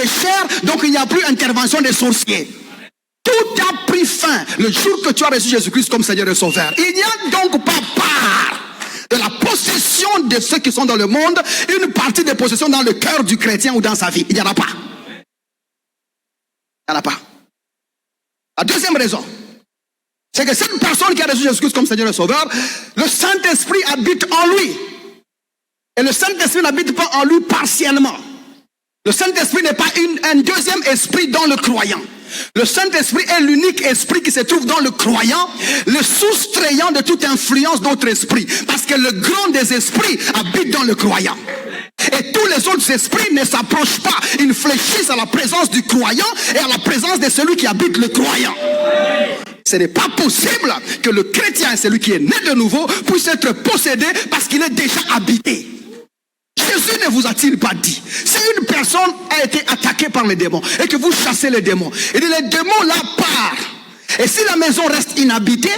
est chair, donc il n'y a plus intervention des sorciers. Tout a pris fin le jour que tu as reçu Jésus-Christ comme Seigneur et Sauveur. Il n'y a donc pas part de la possession de ceux qui sont dans le monde, une partie des possessions dans le cœur du chrétien ou dans sa vie. Il n'y en a pas. Il n'y en a pas. La deuxième raison, c'est que cette personne qui a reçu Jésus-Christ comme Seigneur et Sauveur, le Saint-Esprit habite en lui. Et le Saint-Esprit n'habite pas en lui partiellement. Le Saint-Esprit n'est pas un deuxième esprit dans le croyant. Le Saint-Esprit est l'unique esprit qui se trouve dans le croyant, le soustrayant de toute influence d'autres esprits. Parce que le grand des esprits habite dans le croyant. Et tous les autres esprits ne s'approchent pas. Ils fléchissent à la présence du croyant et à la présence de celui qui habite le croyant. Ce n'est pas possible que le chrétien, celui qui est né de nouveau, puisse être possédé parce qu'il est déjà habité. Jésus ne vous a-t-il pas dit, si une personne a été attaquée par les démons et que vous chassez les démons, et les démons là partent, et si la maison reste inhabitée,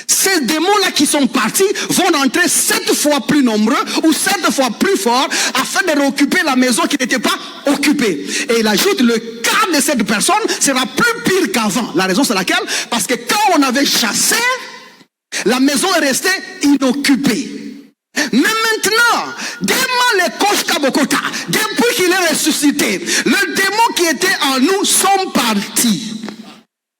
ces démons-là qui sont partis vont entrer 7 fois plus nombreux ou 7 fois plus forts afin de réoccuper la maison qui n'était pas occupée. Et il ajoute, le cas de cette personne sera plus pire qu'avant. La raison c'est laquelle? Parce que quand on avait chassé, la maison est restée inoccupée. Mais maintenant, depuis qu'il est ressuscité, le démon qui était en nous sont partis.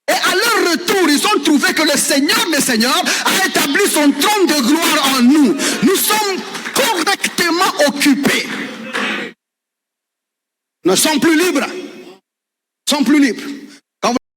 Et à leur retour, ils ont trouvé que le Seigneur des Seigneurs a établi son trône de gloire en nous. Nous sommes correctement occupés. Nous sommes plus libres. Nous sommes plus libres.